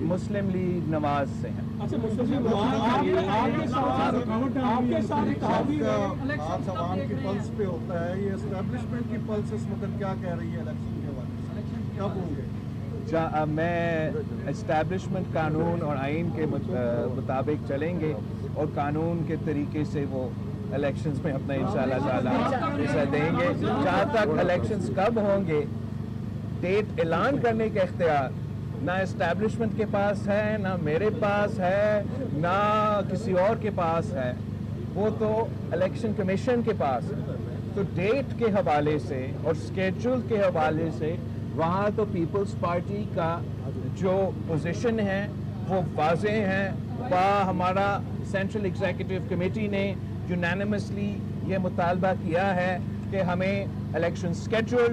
مسلم league نواز سے ہیں. اچھا مسلم آپ عوام کی پلس پہ ہوتا ہے, یہ اسٹیبلشمنٹ کی پلس اس وقت کیا کہہ رہی ہے الیکشن کے حوالے سے, کب ہوں گے؟ میں اسٹیبلشمنٹ قانون اور آئین کے مطابق چلیں گے اور قانون کے طریقے سے وہ الیکشنز میں اپنا انشاءاللہ تعالی حصہ دیں گے. جہاں تک الیکشنز کب ہوں گے, ڈیٹ اعلان کرنے کا اختیار نہ اسٹیبلشمنٹ کے پاس ہے, نہ میرے پاس ہے, نہ کسی اور کے پاس ہے, وہ تو الیکشن کمیشن کے پاس ہے. تو ڈیٹ کے حوالے سے اور اسکیڈول کے حوالے سے وہاں تو پیپلز پارٹی کا جو پوزیشن ہے وہ واضح ہے. ہمارا سینٹرل ایگزیکٹو کمیٹی نے یونینیمسلی یہ مطالبہ کیا ہے کہ ہمیں الیکشن اسکیڈول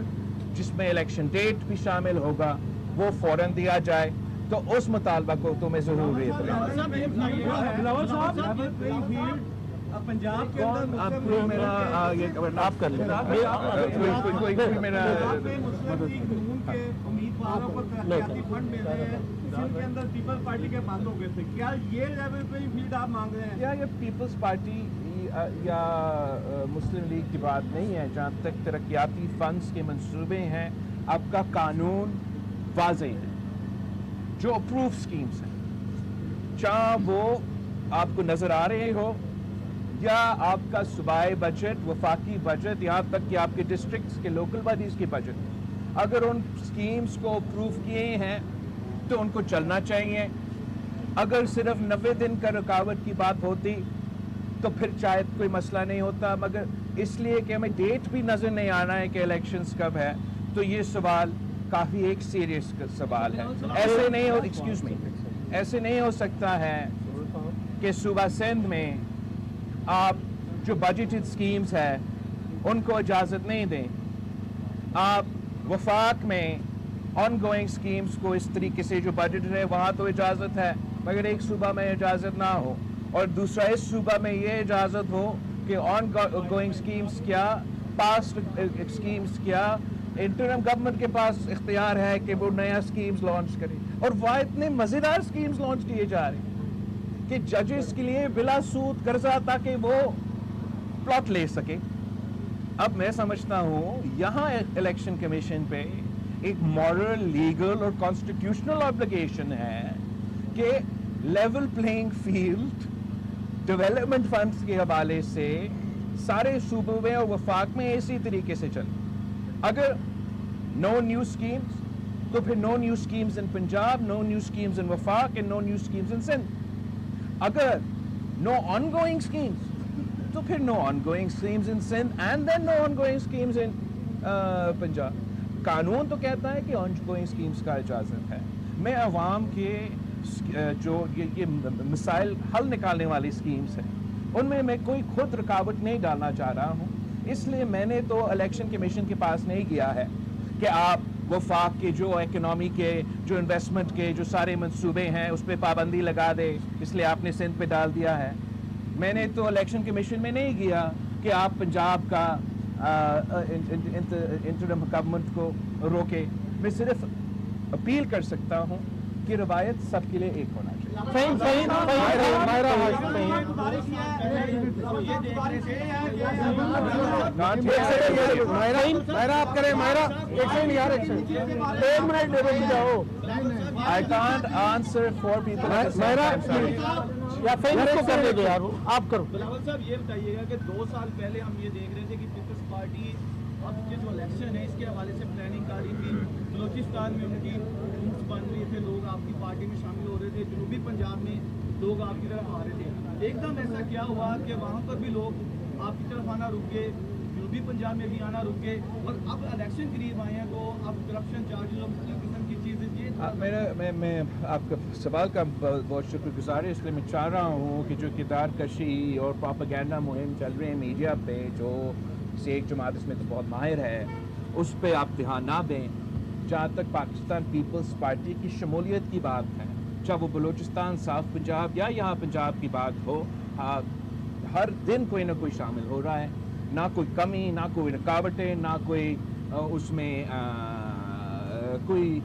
جس میں الیکشن ڈیٹ بھی شامل ہوگا وہ فوراً دیا جائے. تو اس مطالبہ کو تو میں ضرور پنجاب کے آپ کر لیں میرا امیدواروں کو ترقیاتی فنڈ مل رہے ہیں جن کے اندر پیپلز پارٹی کے بند ہو گئے تھے, کیا یہ لیول پہ فیلڈ آپ مانگ رہے ہیں؟ یا یہ پیپلز پارٹی یا مسلم لیگ کی بات نہیں ہے. جہاں تک ترقیاتی فنڈز کے منصوبے ہیں, آپ کا قانون واضح ہے, جو اپروو اسکیمز ہیں, چاہے وہ آپ کو نظر آ رہے ہو یا آپ کا صوبائی بجٹ, وفاقی بجٹ, یہاں تک کہ آپ کے ڈسٹرکٹس کے لوکل باڈیز کے بجٹ, اگر ان اسکیمز کو اپروو کیے ہیں تو ان کو چلنا چاہیے. اگر صرف 90 دن کا رکاوٹ کی بات ہوتی تو پھر شاید کوئی مسئلہ نہیں ہوتا, مگر اس لیے کہ ہمیں ڈیٹ بھی نظر نہیں آنا ہے کہ الیکشنز کب ہے, تو یہ سوال کافی ایک سیریس سوال ہے. ایسے نہیں ہو ایکسکیوز می ایسے نہیں ہو سکتا ہے کہ صوبہ سندھ میں آپ جو بجٹڈ اسکیمز ہے ان کو اجازت نہیں دیں, آپ وفاق میں آن گوئنگ اسکیمز کو اس طریقے سے جو بجٹ ہے وہاں تو اجازت ہے, مگر ایک صوبہ میں اجازت نہ ہو, اور دوسرا اس صوبہ میں یہ اجازت ہو کہ آن گوئنگ اسکیمز کیا, پاسٹ اسکیمز کیا, انٹرم گورنمنٹ کے پاس اختیار ہے کہ وہ نیا اسکیمز لانچ کرے. اور وہ اتنے مزیدار اسکیمز لانچ کیے جا رہے ہیں کہ ججز کے لیے بلا سود قرضہ تاکہ وہ پلاٹ لے سکے. اب میں سمجھتا ہوں یہاں الیکشن کمیشن پہ ایک مورل, لیگل اور کانسٹیٹیوشنل آبلیگیشن ہے کہ level playing field development funds کے حوالے سے سارے صوبوں میں اور وفاق میں اسی طریقے سے چلے. اگر نو نیو اسکیمز تو پھر no new schemes in Punjab, no new schemes in وفاق and no new schemes in Sindh. اگر نو آن گوئنگ اسکیمز تو پھر no ongoing schemes in Sindh and then no ongoing schemes in Punjab. قانون تو کہتا ہے کہ آن گوئنگ اسکیمز کا اجازت ہے. میں عوام کے جو یہ مسائل حل نکالنے والی اسکیمز ہیں ان میں کوئی خود رکاوٹ نہیں ڈالنا چاہ رہا ہوں. اس لیے میں نے تو الیکشن کمیشن کے پاس نہیں گیا ہے کہ آپ وفاق کے جو اکنامی کے, جو انویسٹمنٹ کے جو سارے منصوبے ہیں اس پہ پابندی لگا دے, اس لیے آپ نے سندھ پہ ڈال دیا ہے. میں نے تو الیکشن کمیشن میں نہیں گیا کہ آپ پنجاب کا انٹرم گورنمنٹ کو روکے. میں صرف اپیل کر سکتا ہوں کہ روایت سب کے لیے ایک ہونا چاہیے. آپ کریں I can't answer for people at the same time. آپ کرو. بلاول صاحب یہ بتائیے گا کہ 2 سال پہلے ہم یہ دیکھ رہے تھے کہ پیپلز پارٹی اب کے جو الیکشن ہے اس کے حوالے سے پلاننگ کر رہی تھی. بلوچستان میں ان کی گروپس بن رہی تھے, لوگ آپ کی پارٹی میں شامل ہو رہے تھے, جنوبی پنجاب میں لوگ آپ کی طرف آ رہے تھے. ایک دم ایسا کیا ہوا کہ وہاں پر بھی لوگ آپ کی طرف آنا رک گئے, جنوبی پنجاب میں بھی آنا رک گئے, اور اب الیکشن قریب آئے ہیں تو اب کرپشن چارجز اور مختلف قسم کی چیزیں. میں آپ کا سوال کا بہت شکر گزار ہے, اس لیے میں چاہ رہا ہوں کہ جو کردار کشی اور پروپیگنڈا مہم چل رہے ہیں میڈیا پہ, جو کسی ایک جماعت اس میں تو بہت ماہر ہے, اس پہ آپ دھیان نہ دیں. جہاں تک پاکستان پیپلز پارٹی کی شمولیت کی بات ہے, چاہے وہ بلوچستان, صاف پنجاب یا یہاں پنجاب کی بات ہو, ہر دن کوئی نہ کوئی شامل ہو رہا ہے. نہ کوئی کمی, نہ کوئی رکاوٹیں, نہ کوئی اس میں کوئی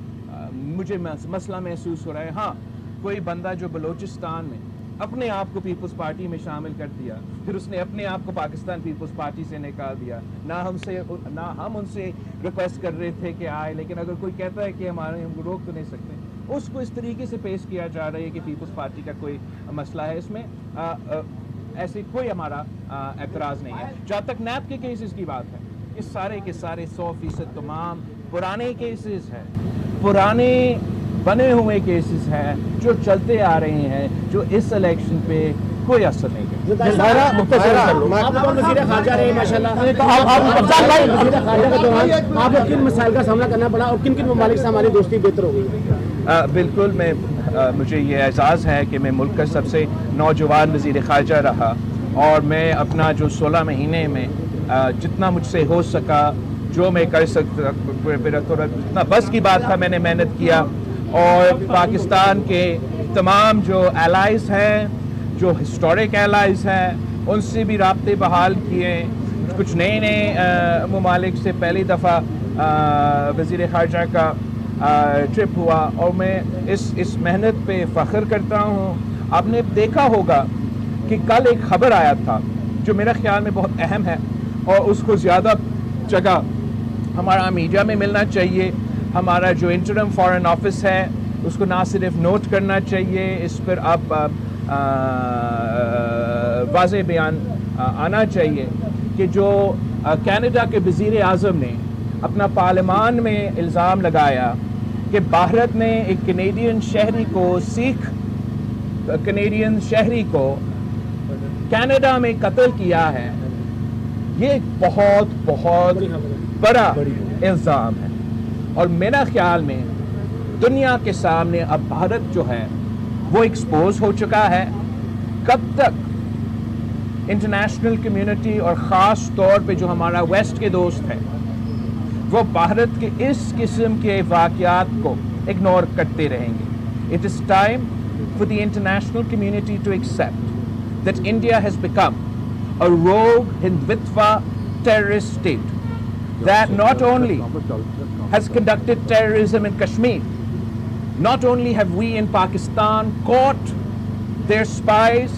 مجھے مسئلہ محسوس ہو رہا ہے. ہاں کوئی بندہ جو بلوچستان میں اپنے آپ کو پیپلز پارٹی میں شامل کر دیا, پھر اس نے اپنے آپ کو پاکستان پیپلز پارٹی سے نکال دیا, نہ ہم ان سے ریکویسٹ کر رہے تھے کہ آئے, لیکن اگر کوئی کہتا ہے کہ ہم کو روک تو نہیں سکتے, اس کو اس طریقے سے پیش کیا جا رہا ہے کہ پیپلز پارٹی کا کوئی مسئلہ ہے. اس میں ایسی کوئی ہمارا اعتراض نہیں ہے. جہاں تک نیب کے کیسز کی بات ہے, یہ سارے کے سارے 100% تمام پرانے کیسز ہیں, پرانے بنے ہوئے کیسز ہیں جو چلتے آ رہے ہیں, جو اس الیکشن پہ کوئی اثر نہیں کرتے. وزیر خارجہ رہے ماشاءاللہ, آپ کو کن مسائل کا سامنا کرنا پڑا اور کن کن ممالک سے ہماری دوستی بہتر ہو گئی؟ بالکل, مجھے یہ اعزاز ہے کہ میں ملک کا سب سے نوجوان وزیر خارجہ رہا, اور میں اپنا جو 16 مہینے میں جتنا مجھ سے ہو سکا, جو میں کر سکتا, جتنا بس کی بات تھا, میں نے محنت کیا. اور پاکستان کے تمام جو الائز ہیں, جو ہسٹورک الائز ہیں, ان سے بھی رابطے بحال کیے. کچھ نئے ممالک سے پہلی دفعہ وزیر خارجہ کا ٹرپ ہوا, اور میں اس محنت پہ فخر کرتا ہوں. آپ نے دیکھا ہوگا کہ کل ایک خبر آیا تھا جو میرا خیال میں بہت اہم ہے, اور اس کو زیادہ جگہ ہمارا میڈیا میں ملنا چاہیے. ہمارا جو انٹرم فارن آفس ہے اس کو نہ صرف نوٹ کرنا چاہیے, اس پر اب واضح بیان آنا چاہیے کہ جو کینیڈا کے وزیر اعظم نے اپنا پارلیمان میں الزام لگایا کہ بھارت نے ایک کینیڈین شہری کو, سکھ کینیڈین شہری کو کینیڈا میں قتل کیا ہے, یہ بہت بہت بڑا الزام ہے. اور میرا خیال میں دنیا کے سامنے اب بھارت جو ہے وہ ایکسپوز ہو چکا ہے. کب تک انٹرنیشنل کمیونٹی اور خاص طور پہ جو ہمارا ویسٹ کے دوست ہیں وہ بھارت کے اس قسم کے واقعات کو اگنور کرتے رہیں گے؟ It is time for the international community to accept that India has become a rogue Hindutva terrorist state that not only has conducted terrorism in Kashmir, not only have we in Pakistan caught their spies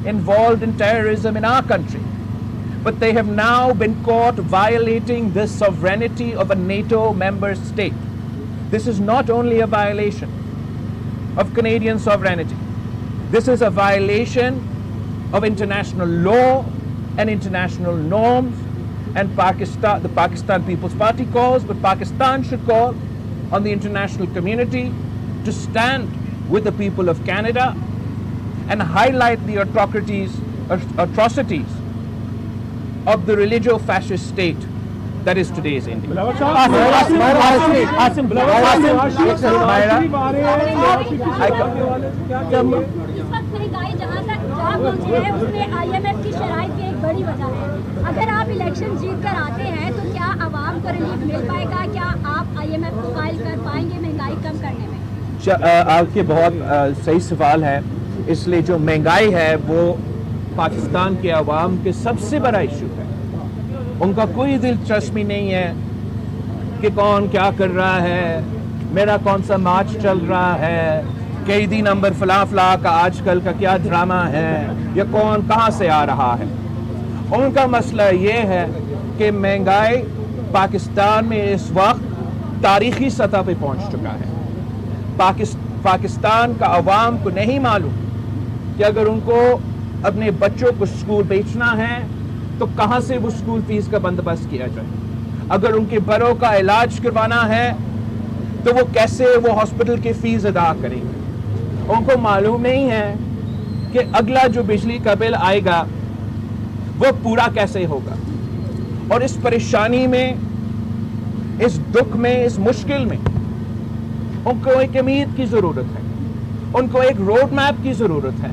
involved in terrorism in our country, but they have now been caught violating the sovereignty of a NATO member state. This is not only a violation of Canadian sovereignty. This is a violation of international law and international norms. And Pakistan, the Pakistan People's Party calls, but Pakistan should call on the international community to stand with the people of Canada and highlight the atrocities of the religio-fascist state that is today's India. IMF کی شرائط کی ایک بڑی وجہ ہے. اگر آپ election جیت کر آتے ہیں تو کیا عوام کو ریلیف مل پائے گا؟ کیا آپ IMF کو فائل کر پائیں گے مہنگائی کم کرنے میں؟ آپ کے بہت صحیح سوال ہے. اس لیے جو مہنگائی ہے وہ پاکستان کے عوام کے سب سے بڑا ایشو ہے. ان کا کوئی دلچسپی نہیں ہے کہ کون کیا کر رہا ہے, میرا کون سا مارچ چل رہا ہے, قیدی نمبر فلاں فلاں کا آج کل کا کیا ڈرامہ ہے, یا کون کہاں سے آ رہا ہے. ان کا مسئلہ یہ ہے کہ مہنگائی پاکستان میں اس وقت تاریخی سطح پہ پہنچ چکا ہے. پاکستان کا عوام کو نہیں معلوم کہ اگر ان کو اپنے بچوں کو اسکول بھیجنا ہے تو کہاں سے وہ اسکول فیس کا بندوبست کیا جائے. اگر ان کے بڑوں کا علاج کروانا ہے تو وہ کیسے وہ ہاسپٹل کی فیس ادا کریں گے. ان کو معلوم نہیں ہے کہ اگلا جو بجلی کا بل آئے گا وہ پورا کیسے ہوگا. اور اس پریشانی میں, اس دکھ میں, اس مشکل میں ان کو ایک امید کی ضرورت ہے, ان کو ایک روڈ میپ کی ضرورت ہے.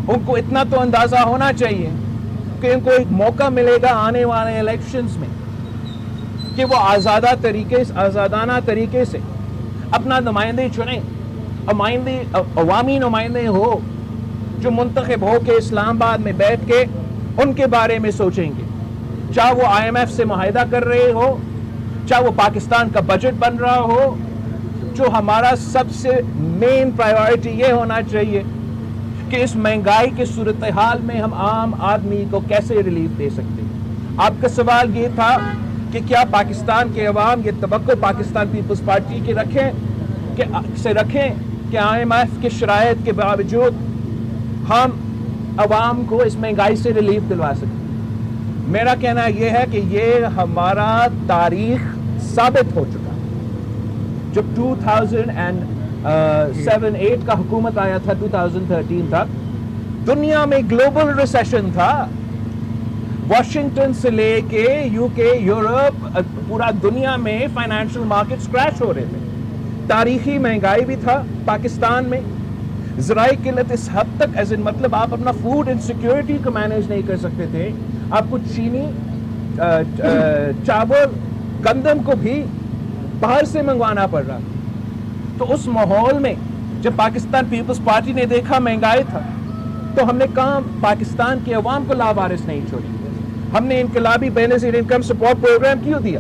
ان کو اتنا تو اندازہ ہونا چاہیے کہ ان کو ایک موقع ملے گا آنے والے الیکشنز میں کہ وہ آزادانہ طریقے سے اپنا نمائندے چنیں, عوامی نمائندے ہو جو منتخب ہو کے اسلام آباد میں بیٹھ کے ان کے بارے میں سوچیں گے. چاہے وہ IMF سے معاہدہ کر رہے ہو, چاہے وہ پاکستان کا بجٹ بن رہا ہو, جو ہمارا سب سے مین پرائیورٹی یہ ہونا چاہیے کہ اس مہنگائی کے صورتحال میں ہم عام آدمی کو کیسے ریلیف دے سکتے ہیں. آپ کا سوال یہ تھا کہ کیا پاکستان کے عوام یہ توقع پاکستان پیپلز پارٹی کے رکھیں کہ IMF کے شرائط کے باوجود ہم عوام کو اس مہنگائی سے ریلیف دلوا سکیں. میرا کہنا یہ ہے کہ یہ ہمارا تاریخ ثابت ہو چکا. جب 2007-8 کا حکومت آیا تھا 2013 تک دنیا میں گلوبل ریسیشن تھا. واشنگٹن سے لے کے UK یورپ پورا دنیا میں فائنینشیل مارکیٹس کریش ہو رہے تھے. تاریخی مہنگائی بھی تھا پاکستان میں. ذرائع قلت اس حد تک مطلب آپ اپنا فوڈ انسیکیورٹی کو مینیج نہیں کر سکتے تھے. آپ کو چینی چاول گندم کو بھی باہر سے منگوانا پڑ رہا. تو اس ماحول میں جب پاکستان پیپلز پارٹی نے دیکھا مہنگائی تھا تو ہم نے کہا پاکستان کے عوام کو لاوارث نہیں چھوڑی. ہم نے انقلابی بے نظیر انکم سپورٹ پروگرام کیوں دیا؟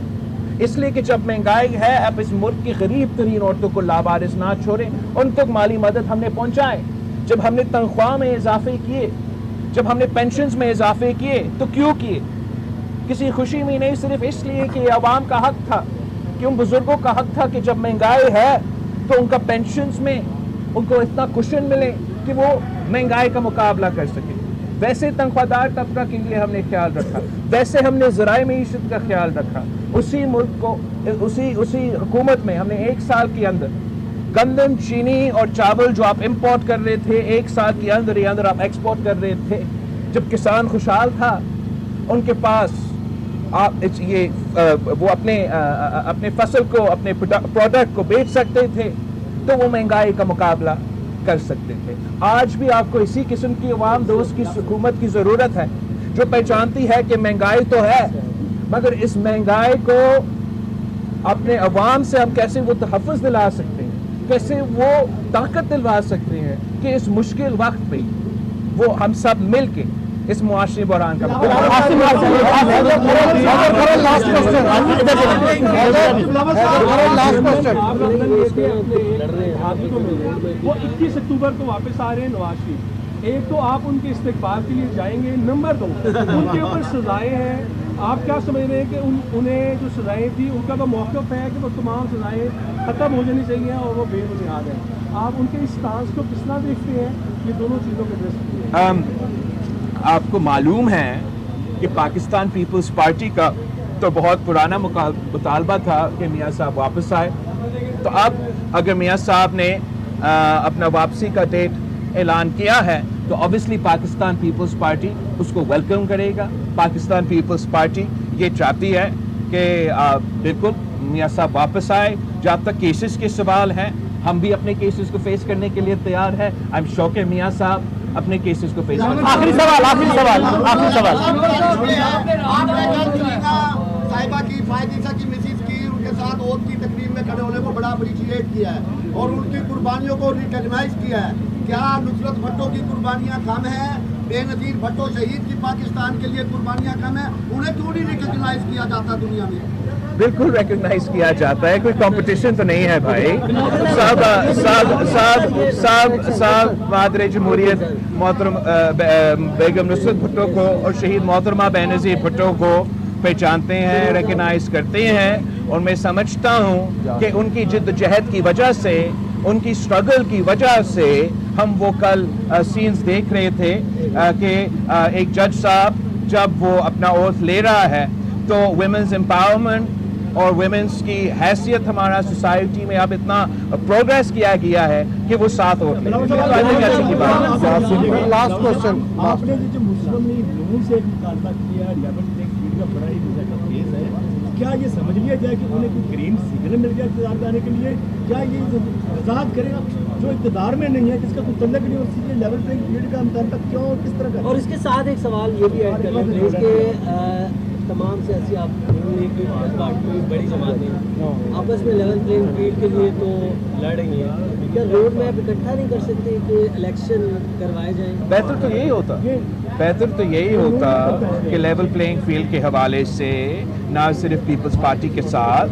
اس لیے کہ جب مہنگائی ہے آپ اس ملک کی غریب ترین عورتوں کو لاوارث نہ چھوڑیں. ان تک مالی مدد ہم نے پہنچائے. جب ہم نے تنخواہ میں اضافے کیے, جب ہم نے پینشنز میں اضافے کیے تو کیوں کیے؟ کسی خوشی میں نہیں, صرف اس لیے کہ عوام کا حق تھا, کہ ان بزرگوں کا حق تھا کہ جب مہنگائی ہے تو ان کا پینشنز میں ان کو اتنا کشن ملے کہ وہ مہنگائی کا مقابلہ کر سکیں. ویسے تنخواہ دار طبقہ کے لیے ہم نے خیال رکھا, ویسے ہم نے ذرائع معیشت کا خیال رکھا. اسی ملک کو اسی حکومت میں ہم نے 1 سال کے اندر گندم, چینی اور چاول جو آپ امپورٹ کر رہے تھے 1 سال کے اندر آپ ایکسپورٹ کر رہے تھے. جب کسان خوشحال تھا, ان کے پاس وہ اپنے فصل کو, اپنے پروڈکٹ کو بیچ سکتے تھے تو وہ مہنگائی کا مقابلہ کر سکتے تھے. آج بھی آپ کو اسی قسم کی عوام دوست کی حکومت کی ضرورت ہے جو پہچانتی ہے کہ مہنگائی تو ہے, مگر اس مہنگائی کو اپنے عوام سے ہم کیسے وہ تحفظ دلا سکتے ہیں, کیسے وہ طاقت دلوا سکتے ہیں کہ اس مشکل وقت پہ وہ ہم سب مل کے اس معاشی بحران کا وہ 21 اکتوبر کو واپس آ رہے ہیں نواز شریف. ایک تو آپ ان کے استقبال کے لیے جائیں گے, نمبر 2 ان کے اوپر سزائیں ہیں. آپ کیا سمجھ رہے ہیں کہ انہیں جو سزائیں تھی ان کا تو موقف ہے کہ وہ تمام سزائیں ختم ہو جانی چاہیے اور وہ بے بنیاد ہیں. آپ ان کے اس ٹانس کو کس طرح دیکھتے ہیں؟ یہ دونوں چیزوں کے ڈریس آپ کو معلوم ہے کہ پاکستان پیپلز پارٹی کا تو بہت پرانا مطالبہ تھا کہ میاں صاحب واپس آئے. تو اب اگر میاں صاحب نے اپنا واپسی کا ڈیٹ اعلان کیا ہے تو obviously پاکستان پیپلز پارٹی اس کو ویلکم کرے گا. پاکستان پیپلز پارٹی یہ چاہتی ہے کہ بالکل میاں صاحب واپس آئے. جب تک کیسز کے سوال ہیں ہم بھی اپنے کیسز کو فیس کرنے کے لیے تیار ہیں. I'm sure کہ میاں صاحب اپنے کیسز کو فیس کریں. آخری سوال صاحبہ کی فائدیسہ کی مسز کی ان کے ساتھ عہد کی تقریب میں کھڑے ہونے کو بڑا اپریشیٹ کیا ہے اور ان کی قربانیوں کو ریکگنائز کیا ہے. کیا نصرت بھٹو کی قربانیاں کم ہیں؟ بے نظیر بھٹو شہید کی پاکستان کے لیے قربانیاں کم ہیں, انہیں کیوں نہیں ریکگنائز کیا جاتا دنیا میں؟ بالکل ریکگنائز کیا جاتا ہے, کوئی کمپٹیشن تو نہیں ہے بھائی. صاحب مادر جمہوریت محترم بیگم نصرت بھٹو کو اور شہید محترمہ بے نظیر بھٹو کو پہچانتے ہیں, ریکگنائز کرتے ہیں. اور میں سمجھتا ہوں کہ ان کی جد جہد کی وجہ سے, ان کی اسٹرگل کی وجہ سے ہم وہ کل سینز دیکھ رہے تھے کہ ایک جج صاحب جب وہ اپنا اوتھ لے رہا ہے تو ویمنز امپاورمنٹ اور ویمنز کی حیثیت ہمارا سوسائٹی میں اب اتنا پروگریس کیا گیا ہے کہ وہ ساتھ اوتھ لے رہے ہیں. Last question. آپ نے جو مسلم لیگ سے ایک مطالبہ کیا لیول پلینگ فیلڈ کا بڑا ہی مزہ کا کیس ہے, کیا یہ سمجھ لیا جائے کہ انہیں کوئی گرین سگنل مل گیا اقتدار میں آنے کے لیے؟ کیا یہ وضاحت کرے گا جو اقتدار میں نہیں ہے, جس کا کوئی تعلق نہیں, اس لیے لیول پلینگ فیلڈ کا مطالبہ کیوں کس طرح کا؟ اور اس کے ساتھ ایک سوال یہ بھی ایڈ کر لیں پلیز کہ تمام سیاسی آپ پارٹی بڑی جماعتیں آپس میں لیول پلینگ فیلڈ کے لیے تو لڑ رہی ہیں, کیا روڈ میپ اکٹھا نہیں کر سکتے کہ الیکشن کروائے جائیں؟ بہتر تو یہی ہوتا کہ لیول پلینگ فیلڈ کے حوالے سے نہ صرف پیپلز پارٹی کے ساتھ